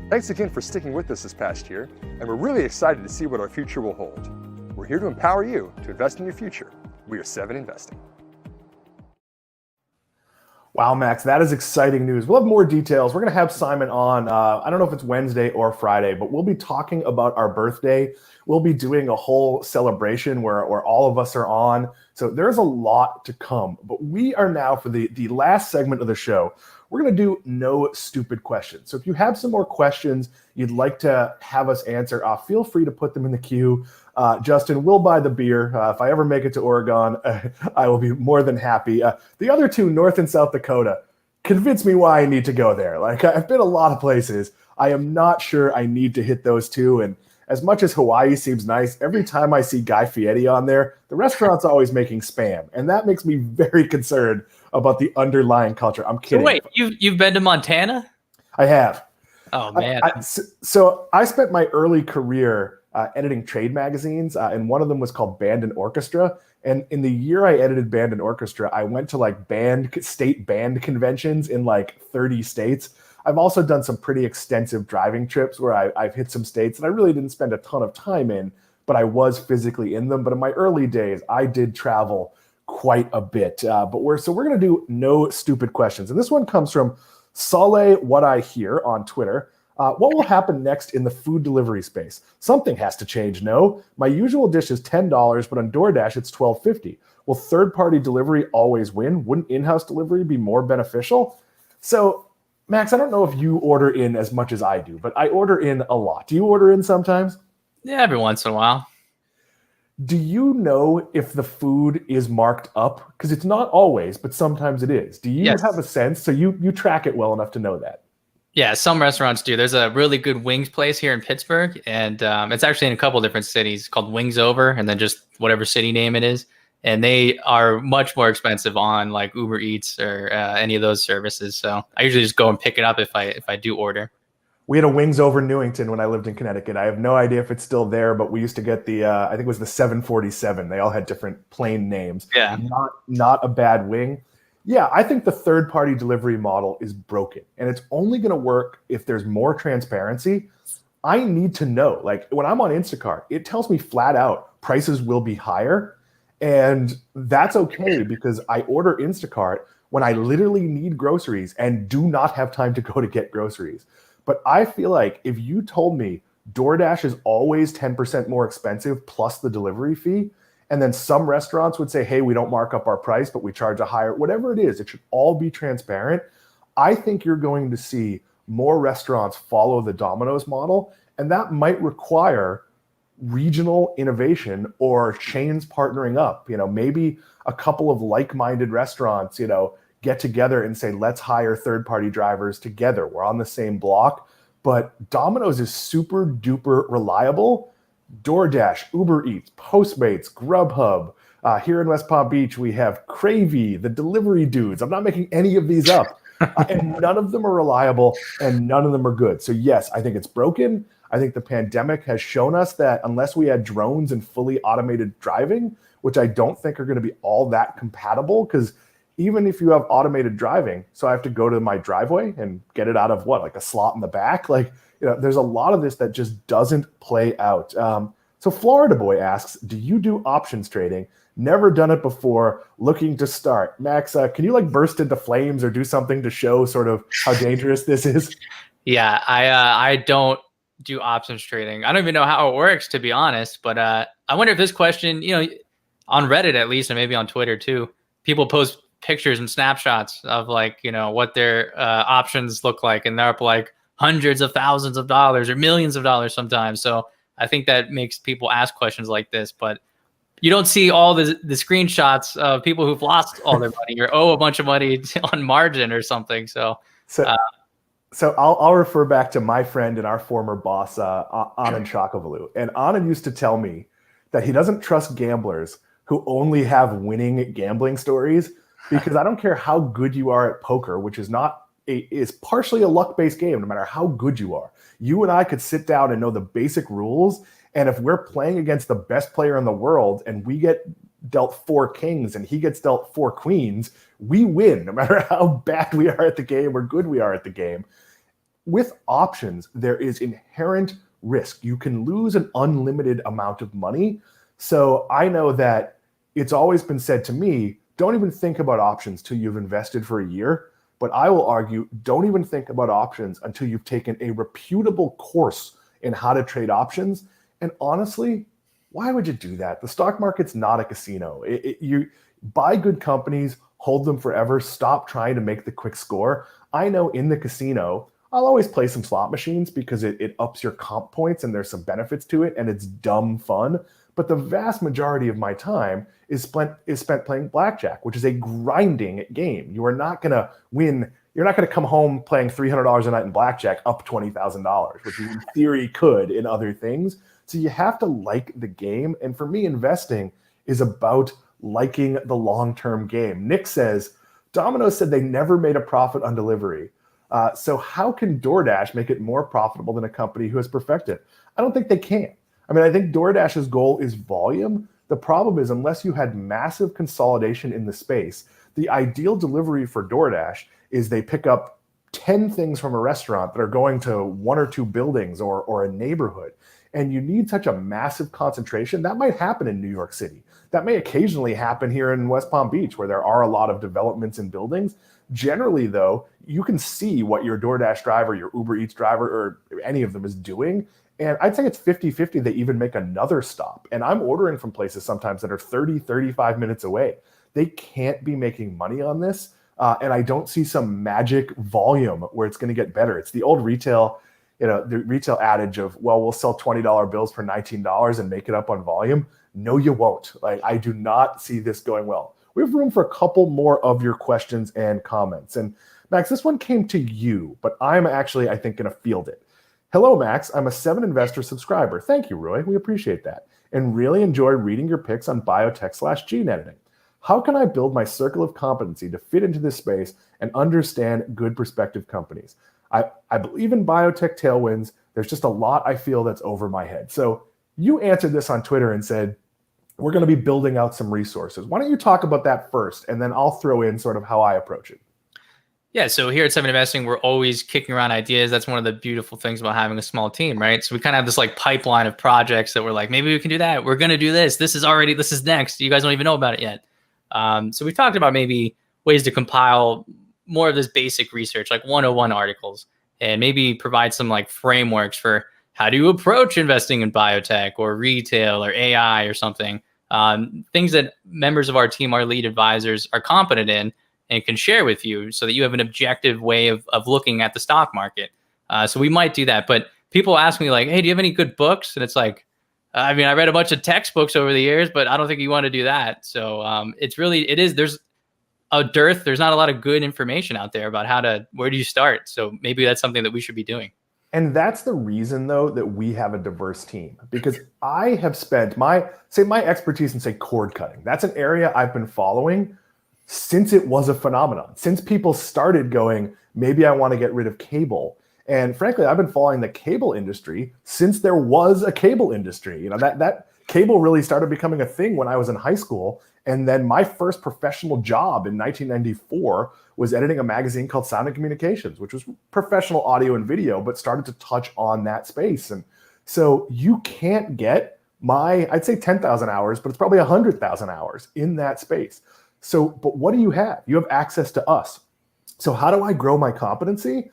Thanks again for sticking with us this past year, and we're really excited to see what our future will hold. We're here to empower you to invest in your future. We are 7 Investing. Wow, Max, that is exciting news. We'll have more details. We're going to have Simon on, I don't know if it's Wednesday or Friday, but we'll be talking about our birthday. We'll be doing a whole celebration where all of us are on. So there's a lot to come. But we are now, for the last segment of the show, we're going to do no stupid questions. So if you have some more questions you'd like to have us answer, feel free to put them in the queue. Justin, we'll buy the beer. If I ever make it to Oregon, I will be more than happy. The other 2, North and South Dakota, convince me why I need to go there. Like, I've been a lot of places. I am not sure I need to hit those 2. And as much as Hawaii seems nice, every time I see Guy Fieri on there, the restaurant's always making spam. And that makes me very concerned about the underlying culture. I'm kidding. So wait, you've been to Montana? I have. Oh, man. So I spent my early career editing trade magazines, and one of them was called Band and Orchestra. And in the year I edited Band and Orchestra, I went to like state band conventions in like 30 states. I've also done some pretty extensive driving trips where I've hit some states that I really didn't spend a ton of time in, but I was physically in them. But in my early days, I did travel quite a bit. But we're going to do no stupid questions. And this one comes from Saleh What I Hear on Twitter. What will happen next in the food delivery space? Something has to change, no? My usual dish is $10, but on DoorDash it's $12.50. Will third-party delivery always win? Wouldn't in-house delivery be more beneficial? So, Max, I don't know if you order in as much as I do, but I order in a lot. Do you order in sometimes? Yeah, every once in a while. Do you know if the food is marked up? Because it's not always, but sometimes it is. Do you have a sense? So you track it well enough to know that. Yeah, some restaurants do. There's a really good wings place here in Pittsburgh, and it's actually in a couple different cities called Wings Over, and then just whatever city name it is. And they are much more expensive on like Uber Eats or any of those services. So I usually just go and pick it up if I do order. We had a Wings Over Newington when I lived in Connecticut. I have no idea if it's still there, but we used to get the, I think it was the 747. They all had different plain names. Yeah. Not a bad wing. Yeah, I think the third-party delivery model is broken, and it's only going to work if there's more transparency. I need to know. Like, when I'm on Instacart, it tells me flat out prices will be higher, and that's okay because I order Instacart when I literally need groceries and do not have time to go to get groceries. But I feel like if you told me DoorDash is always 10% more expensive plus the delivery fee, and then some restaurants would say, hey, we don't mark up our price, but we charge a higher, whatever it is, it should all be transparent. I think you're going to see more restaurants follow the Domino's model, and that might require regional innovation or chains partnering up. Maybe a couple of like-minded restaurants, get together and say, let's hire third-party drivers together. We're on the same block. But Domino's is super duper reliable. DoorDash, Uber Eats, Postmates, Grubhub. Here in West Palm Beach, we have Cravey, the delivery dudes. I'm not making any of these up. And none of them are reliable and none of them are good. So yes, I think it's broken. I think the pandemic has shown us that unless we had drones and fully automated driving, which I don't think are going to be all that compatible, because even if you have automated driving, so I have to go to my driveway and get it out of like a slot in the back. There's a lot of this that just doesn't play out. So Florida Boy asks, do you do options trading? Never done it before, looking to start. Max, can you burst into flames or do something to show sort of how dangerous this is? Yeah, I don't do options trading. I don't even know how it works, to be honest. But I wonder if this question, on Reddit at least, and maybe on Twitter too, people post pictures and snapshots of what their options look like, and they're up like hundreds of thousands of dollars or millions of dollars sometimes. So I think that makes people ask questions like this, but you don't see all the screenshots of people who've lost all their money or owe a bunch of money on margin or something. So I'll refer back to my friend and our former boss, Anand Shakavalu. And Anand used to tell me that he doesn't trust gamblers who only have winning gambling stories, because I don't care how good you are at poker, which is partially a luck-based game, no matter how good you are. You and I could sit down and know the basic rules, And if we're playing against the best player in the world and we get dealt 4 kings and he gets dealt 4 queens, we win no matter how bad we are at the game or good we are at the game. With options, there is inherent risk. You can lose an unlimited amount of money. So I know that it's always been said to me, don't even think about options till you've invested for a year. But I will argue, don't even think about options until you've taken a reputable course in how to trade options. And honestly, why would you do that? The stock market's not a casino. You buy good companies, hold them forever, stop trying to make the quick score. I know in the casino, I'll always play some slot machines because it ups your comp points and there's some benefits to it and it's dumb fun. But the vast majority of my time is spent playing blackjack, which is a grinding game. You are not going to win. You're not going to come home playing $300 a night in blackjack up $20,000, which you in theory could in other things. So you have to like the game. And for me, investing is about liking the long-term game. Nick says, Domino's said they never made a profit on delivery. So how can DoorDash make it more profitable than a company who has perfected? I don't think they can. I mean, I think DoorDash's goal is volume. The problem is, unless you had massive consolidation in the space, the ideal delivery for DoorDash is they pick up 10 things from a restaurant that are going to 1 or 2 buildings or a neighborhood. And you need such a massive concentration. That might happen in New York City. That may occasionally happen here in West Palm Beach, where there are a lot of developments and buildings. Generally, though, you can see what your DoorDash driver, your Uber Eats driver, or any of them is doing. And I'd say it's 50-50 they even make another stop. And I'm ordering from places sometimes that are 30, 35 minutes away. They can't be making money on this. And I don't see some magic volume where it's going to get better. It's the old retail, the retail adage of, well, we'll sell $20 bills for $19 and make it up on volume. No, you won't. Like, I do not see this going well. We have room for a couple more of your questions and comments. And Max, this one came to you, but I'm actually, I think, going to field it. Hello, Max. I'm a 7 Investor subscriber. Thank you, Roy. We appreciate that. And really enjoy reading your picks on biotech/gene editing. How can I build my circle of competency to fit into this space and understand good prospective companies? I believe in biotech tailwinds. There's just a lot I feel that's over my head. So you answered this on Twitter and said, we're going to be building out some resources. Why don't you talk about that first, and then I'll throw in sort of how I approach it. Yeah, so here at 7 Investing, we're always kicking around ideas. That's one of the beautiful things about having a small team, right? So we kind of have this like pipeline of projects that we're like, maybe we can do that. We're going to do this. This is next. You guys don't even know about it yet. So we've talked about maybe ways to compile more of this basic research, like 101 articles, and maybe provide some like frameworks for how do you approach investing in biotech or retail or AI or something. Things that members of our team, our lead advisors, are competent in and can share with you so that you have an objective way of looking at the stock market. So we might do that. But people ask me like, hey, do you have any good books? And it's like, I mean, I read a bunch of textbooks over the years, but I don't think you want to do that. So there's a dearth. There's not a lot of good information out there about where do you start? So maybe that's something that we should be doing. And that's the reason, though, that we have a diverse team, because I have spent my expertise in, say, cord cutting. That's an area I've been following since it was a phenomenon, since people started going, maybe I want to get rid of cable. And frankly, I've been following the cable industry since there was a cable industry. That cable really started becoming a thing when I was in high school. And then my first professional job in 1994 was editing a magazine called Sound and Communications, which was professional audio and video, but started to touch on that space. And so you can't get I'd say 10,000 hours, but it's probably 100,000 hours in that space. So, but what do you have? You have access to us. So how do I grow my competency?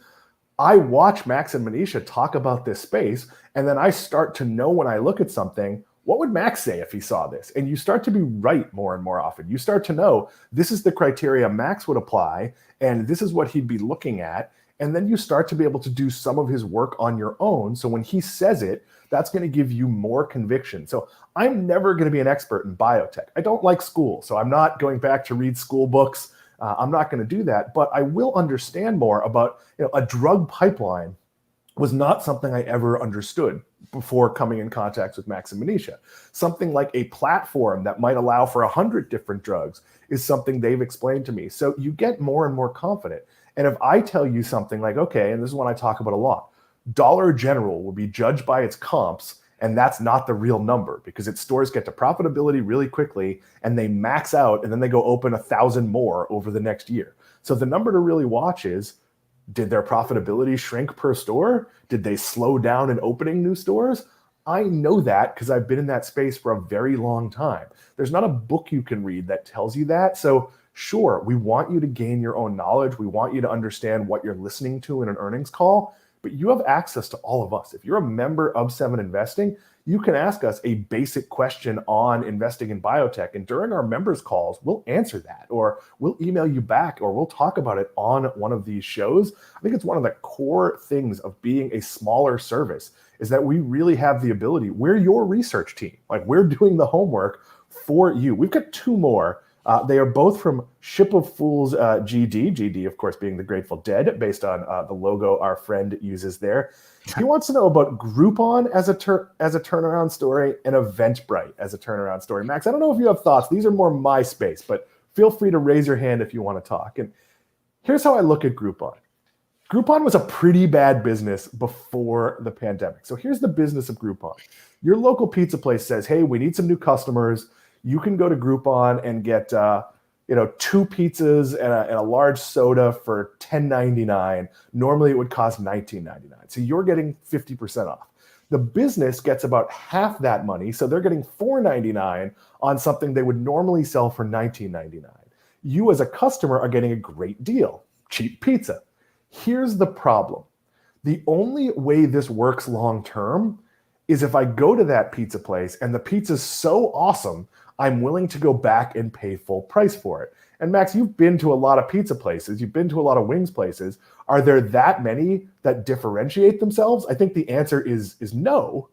I watch Max and Manisha talk about this space, and then I start to know when I look at something, what would Max say if he saw this? And you start to be right more and more often. You start to know this is the criteria Max would apply, and this is what he'd be looking at. And then you start to be able to do some of his work on your own. So when he says it, that's going to give you more conviction. So I'm never going to be an expert in biotech. I don't like school, so I'm not going back to read school books. I'm not going to do that, but I will understand more about a drug pipeline. Was not something I ever understood before coming in contact with Max and Manisha. Something like a platform that might allow for 100 different drugs is something they've explained to me. So you get more and more confident. And if I tell you something like, okay, and this is one I talk about a lot, Dollar General will be judged by its comps, And that's not the real number, because stores get to profitability really quickly and they max out, and then they go open 1,000 more over the next year. So the number to really watch is, did their profitability shrink per store? Did they slow down in opening new stores? I know that because I've been in that space for a very long time. There's not a book you can read that tells you that. So sure, we want you to gain your own knowledge. We want you to understand what you're listening to in an earnings call, but you have access to all of us. If you're a member of 7 Investing, you can ask us a basic question on investing in biotech. And during our members calls, we'll answer that, or we'll email you back, or we'll talk about it on one of these shows. I think it's one of the core things of being a smaller service is that we really have the ability. We're your research team. Like, we're doing the homework for you. We've got 2 more. They are both from Ship of Fools GD, of course, being the Grateful Dead, based on the logo our friend uses there. He wants to know about Groupon as a turnaround story and Eventbrite as a turnaround story. Max, I don't know if you have thoughts. These are more my space, but feel free to raise your hand if you want to talk. And here's how I look at Groupon. Groupon was a pretty bad business before the pandemic. So here's the business of Groupon. Your local pizza place says, hey, we need some new customers. You can go to Groupon and get 2 pizzas and a large soda for $10.99. Normally it would cost $19.99. So you're getting 50% off. The business gets about half that money, so they're getting $4.99 on something they would normally sell for $19.99. You as a customer are getting a great deal, cheap pizza. Here's the problem. The only way this works long term is if I go to that pizza place and the pizza's so awesome, I'm willing to go back and pay full price for it. And Max, you've been to a lot of pizza places. You've been to a lot of wings places. Are there that many that differentiate themselves? I think the answer is no.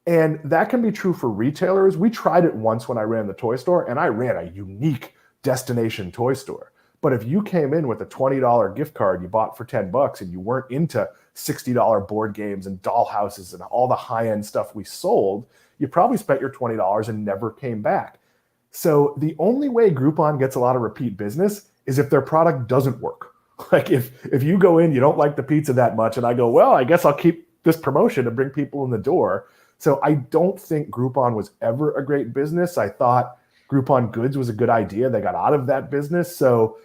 And that can be true for retailers. We tried it once when I ran the toy store, and I ran a unique destination toy store. But if you came in with a $20 gift card you bought for $10 and you weren't into $60 board games and doll houses and all the high-end stuff we sold, you probably spent your $20 and never came back. So the only way Groupon gets a lot of repeat business is if their product doesn't work. Like if you go in, you don't like the pizza that much, and I go, well, I guess I'll keep this promotion to bring people in the door. So I don't think Groupon was ever a great business. I thought Groupon Goods was a good idea. They got out of that business. So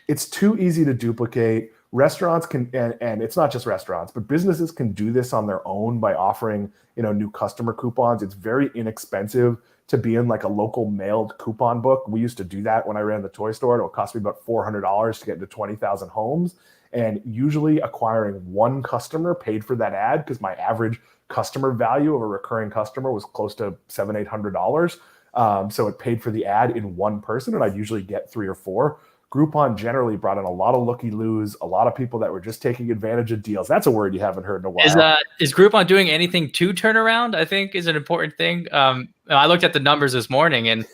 it's too easy to duplicate. Restaurants can, and it's not just restaurants, but businesses can do this on their own by offering, new customer coupons. It's very inexpensive to be in like a local mailed coupon book. We used to do that when I ran the toy store. It would cost me about $400 to get into 20,000 homes. And usually acquiring 1 customer paid for that ad, because my average customer value of a recurring customer was close to $700, $800. So it paid for the ad in 1 person, and I'd usually get 3 or 4. Groupon generally brought in a lot of looky-loos, a lot of people that were just taking advantage of deals. That's a word you haven't heard in a while. Is Groupon doing anything to turn around? I think is an important thing. I looked at the numbers this morning, and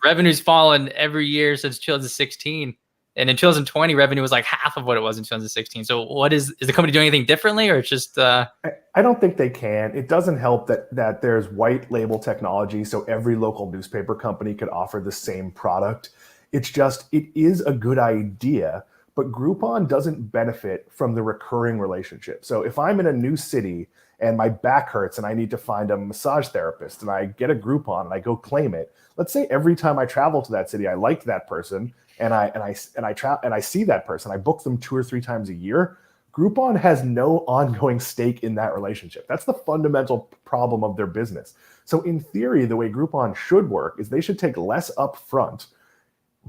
revenue's fallen every year since 2016. And in 2020, revenue was like half of what it was in 2016. So what is the company doing anything differently, or it's just... I don't think they can. It doesn't help that there's white label technology, so every local newspaper company could offer the same product. It's just, it is a good idea, but Groupon doesn't benefit from the recurring relationship. So if I'm in a new city and my back hurts and I need to find a massage therapist and I get a Groupon and I go claim it, let's say every time I travel to that city, I like that person and I see that person, I book them 2 or 3 times a year. Groupon has no ongoing stake in that relationship. That's the fundamental problem of their business. So in theory, the way Groupon should work is they should take less upfront.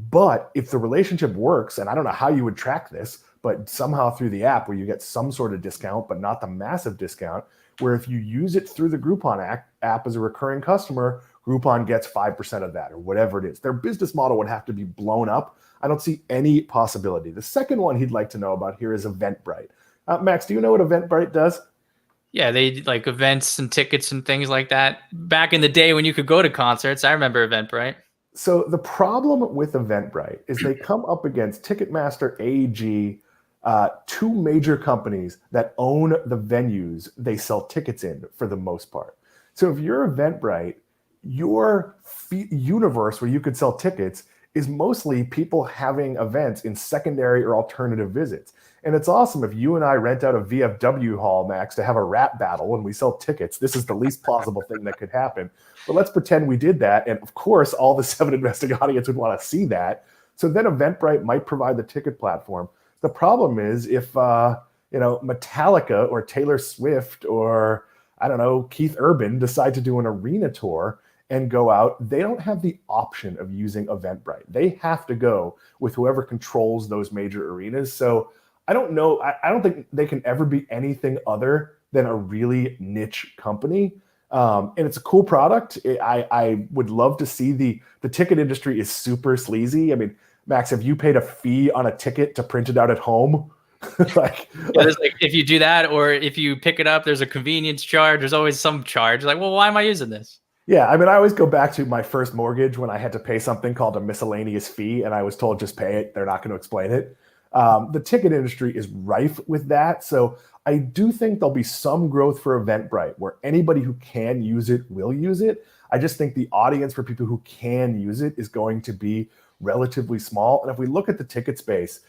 But if the relationship works, and I don't know how you would track this, but somehow through the app where you get some sort of discount, but not the massive discount, where if you use it through the Groupon app as a recurring customer, Groupon gets 5% of that or whatever it is. Their business model would have to be blown up. I don't see any possibility. The second one he'd like to know about here is Eventbrite. Max, do you know what Eventbrite does? Yeah, they like events and tickets and things like that. Back in the day when you could go to concerts, I remember Eventbrite. So the problem with Eventbrite is they come up against Ticketmaster, AEG, 2 major companies that own the venues they sell tickets in for the most part. So if you're Eventbrite, your universe where you could sell tickets is mostly people having events in secondary or alternative visits. And it's awesome if you and I rent out a VFW hall, Max, to have a rap battle and we sell tickets. This is the least plausible thing that could happen. But let's pretend we did that. And of course, all the 7 Investing audience would want to see that. So then Eventbrite might provide the ticket platform. The problem is if, Metallica or Taylor Swift or, I don't know, Keith Urban decide to do an arena tour and go out, they don't have the option of using Eventbrite. They have to go with whoever controls those major arenas. So I don't know. I don't think they can ever be anything other than a really niche company. And it's a cool product. I would love to see the ticket industry is super sleazy. I mean, Max, have you paid a fee on a ticket to print it out at home? If you do that, or if you pick it up, there's a convenience charge. There's always some charge. Like, well, why am I using this? Yeah, I mean, I always go back to my first mortgage when I had to pay something called a miscellaneous fee, and I was told just pay it. They're not going to explain it. The ticket industry is rife with that. So I do think there'll be some growth for Eventbrite where anybody who can use it will use it. I just think the audience for people who can use it is going to be relatively small. And if we look at the ticket space,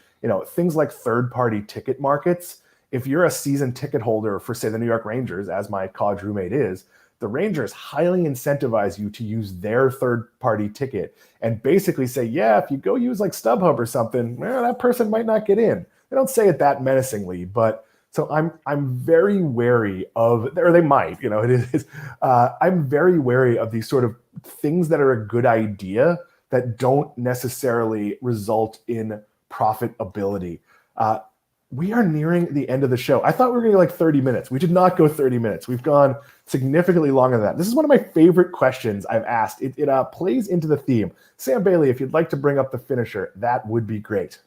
things like third-party ticket markets, if you're a season ticket holder for, say, the New York Rangers, as my college roommate is, the Rangers highly incentivize you to use their third-party ticket and basically say, yeah, if you go use like StubHub or something, that person might not get in. They don't say it that menacingly, but so I'm very wary of, or they might, it is. I'm very wary of these sort of things that are a good idea that don't necessarily result in profitability. We are nearing the end of the show. I thought we were going to go like 30 minutes. We did not go 30 minutes. We've gone significantly longer than that. This is one of my favorite questions I've asked. It plays into the theme. Sam Bailey, if you'd like to bring up the finisher, that would be great.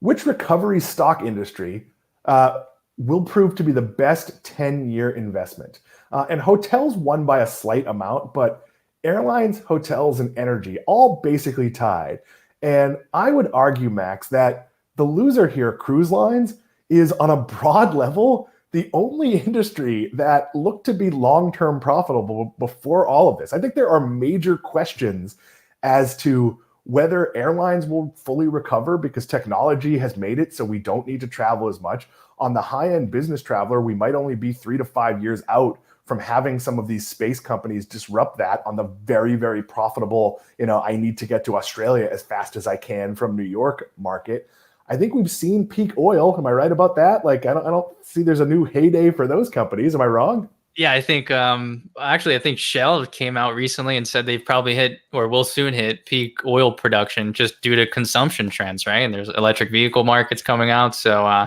Which recovery stock industry will prove to be the best 10-year investment? And hotels won by a slight amount, but airlines, hotels, and energy all basically tied. And I would argue, Max, that the loser here, cruise lines, is on a broad level the only industry that looked to be long-term profitable before all of this. I think there are major questions as to whether airlines will fully recover because technology has made it so we don't need to travel as much. On the high-end business traveler, we might only be 3 to 5 years out from having some of these space companies disrupt that on the very, very profitable, I need to get to Australia as fast as I can from New York market. I think we've seen peak oil. Am I right about that? Like, I don't see there's a new heyday for those companies. Am I wrong? Yeah, I think I think Shell came out recently and said they've probably hit or will soon hit peak oil production just due to consumption trends, right? And there's electric vehicle markets coming out. So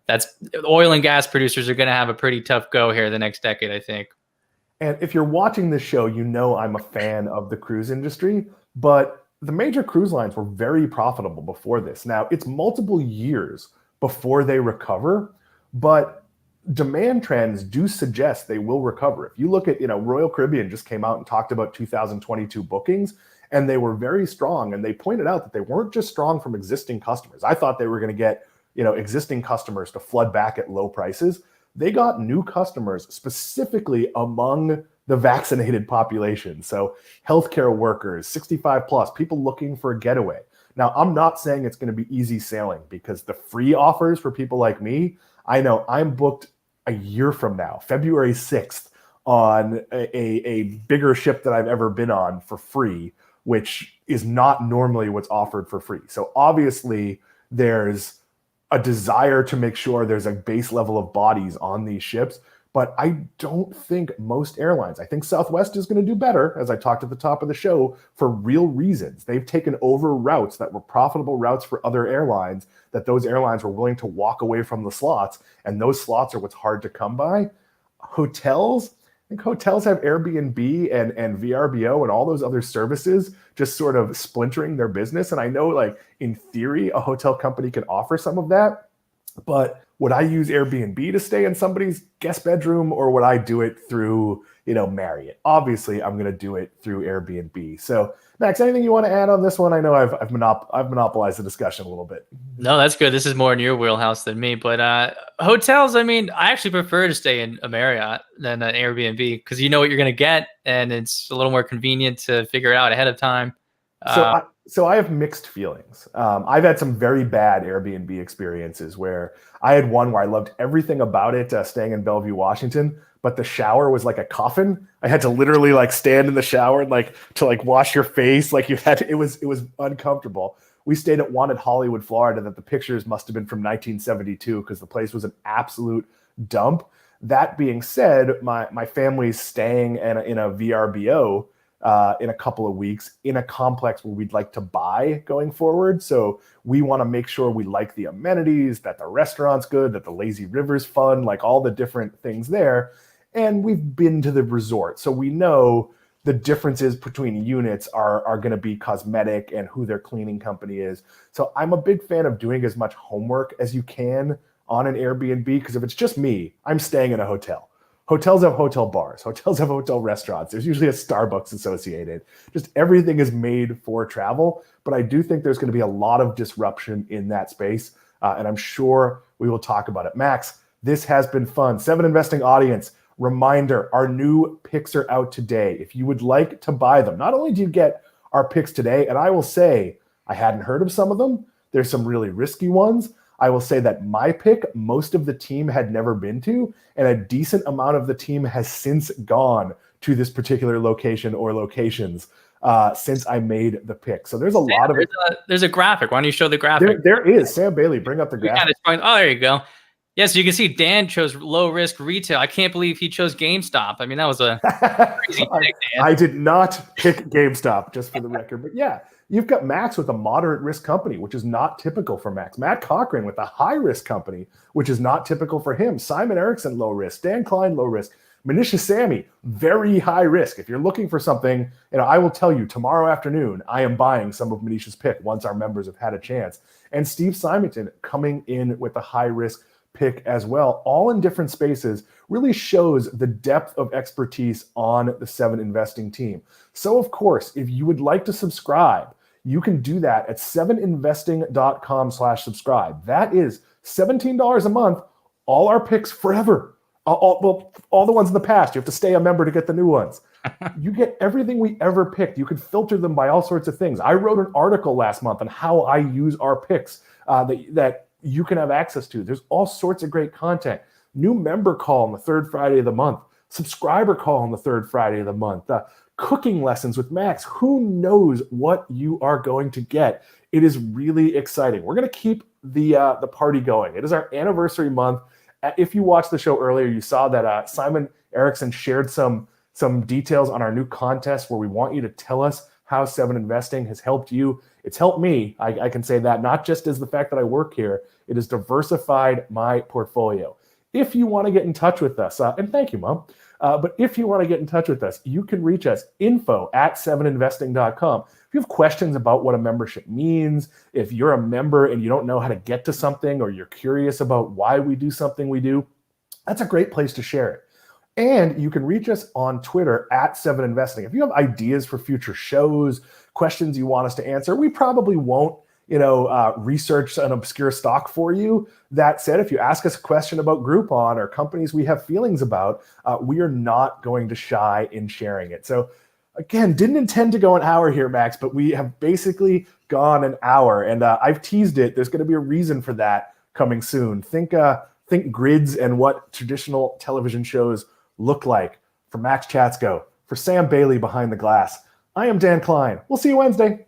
that's oil and gas producers are going to have a pretty tough go here the next decade, I think. And if you're watching this show, I'm a fan of the cruise industry, but the major cruise lines were very profitable before this. Now, it's multiple years before they recover, but demand trends do suggest they will recover. If you look at, Royal Caribbean just came out and talked about 2022 bookings, and they were very strong. And they pointed out that they weren't just strong from existing customers. I thought they were going to get existing customers to flood back at low prices. They got new customers specifically among the vaccinated population. So healthcare workers, 65 plus, people looking for a getaway. Now, I'm not saying it's going to be easy sailing because the free offers for people like me, I know I'm booked a year from now, February 6th, on a bigger ship that I've ever been on for free, which is not normally what's offered for free. So obviously there's a desire to make sure there's a base level of bodies on these ships. But I don't think most airlines, I think Southwest is going to do better, as I talked at the top of the show, for real reasons. They've taken over routes that were profitable routes for other airlines, that those airlines were willing to walk away from the slots. And those slots are what's hard to come by. Hotels, I think hotels have Airbnb and VRBO and all those other services just sort of splintering their business. And I know, like, in theory, a hotel company can offer some of that. But would I use Airbnb to stay in somebody's guest bedroom, or would I do it through, Marriott? Obviously, I'm going to do it through Airbnb. So, Max, anything you want to add on this one? I know I've monopolized the discussion a little bit. No, that's good. This is more in your wheelhouse than me. But hotels, I mean, I actually prefer to stay in a Marriott than an Airbnb because you know what you're going to get, and it's a little more convenient to figure it out ahead of time. So I have mixed feelings. I've had some very bad Airbnb experiences where I had one where I loved everything about it, staying in Bellevue, Washington, but the shower was like a coffin. I had to literally like stand in the shower and like to like wash your face. Like it was uncomfortable. We stayed at one at Hollywood, Florida, that the pictures must have been from 1972 because the place was an absolute dump. That being said, my family's staying in a VRBO in a couple of weeks in a complex where we'd like to buy going forward. So we want to make sure we like the amenities, that the restaurant's good, that the lazy river's fun, like all the different things there. And we've been to the resort. So we know the differences between units are going to be cosmetic and who their cleaning company is. So I'm a big fan of doing as much homework as you can on an Airbnb, because if it's just me, I'm staying in a hotel. Hotels have hotel bars. Hotels have hotel restaurants. There's usually a Starbucks associated. Just everything is made for travel. But I do think there's going to be a lot of disruption in that space. And I'm sure we will talk about it. Max, this has been fun. 7 Investing audience, reminder, our new picks are out today. If you would like to buy them, not only do you get our picks today, and I will say I hadn't heard of some of them. There's some really risky ones. I will say that my pick, most of the team had never been to, and a decent amount of the team has since gone to this particular location or locations since I made the pick. So there's a lot of it. There's a graphic. Why don't you show the graphic? There is. Sam Bailey, bring up the graphic. Oh, there you go. Yes, you can see Dan chose low risk retail. I can't believe he chose GameStop. I mean, that was a crazy pick, Dan. I did not pick GameStop, just for the record. But yeah, you've got Max with a moderate risk company, which is not typical for Max. Matt Cochran with a high risk company, which is not typical for him. Simon Erickson, low risk. Dan Klein, low risk. Manisha Samy, very high risk. If you're looking for something, I will tell you tomorrow afternoon, I am buying some of Manisha's pick once our members have had a chance. And Steve Simonton coming in with a high risk pick as well, all in different spaces, really shows the depth of expertise on the 7 Investing team. So of course, if you would like to subscribe, you can do that at 7investing.com/subscribe. That is $17 a month, all our picks forever. All the ones in the past. You have to stay a member to get the new ones. You get everything we ever picked. You can filter them by all sorts of things. I wrote an article last month on how I use our picks that you can have access to. There's all sorts of great content. New member call on the 3rd Friday of the month. Subscriber call on the 3rd Friday of the month. Cooking lessons with Max. Who knows what you are going to get? It is really exciting. We're going to keep the party going. It is our anniversary month. If you watched the show earlier, you saw that Simon Erickson shared some details on our new contest where we want you to tell us how 7 Investing has helped you. It's helped me. I can say that, not just as the fact that I work here. It has diversified my portfolio. If you want to get in touch with us, and thank you, Mom, but if you want to get in touch with us, you can reach us, info@7investing.com. If you have questions about what a membership means, if you're a member and you don't know how to get to something, or you're curious about why we do something we do, that's a great place to share it. And you can reach us on Twitter @7investing. If you have ideas for future shows, questions you want us to answer, we probably won't, research an obscure stock for you. That said, if you ask us a question about Groupon or companies we have feelings about, we are not going to shy in sharing it. So again, didn't intend to go an hour here, Max, but we have basically gone an hour, and I've teased it. There's going to be a reason for that coming soon. Think grids and what traditional television shows look like. For Max Chatsko, for Sam Bailey behind the glass, I am Dan Klein. We'll see you Wednesday.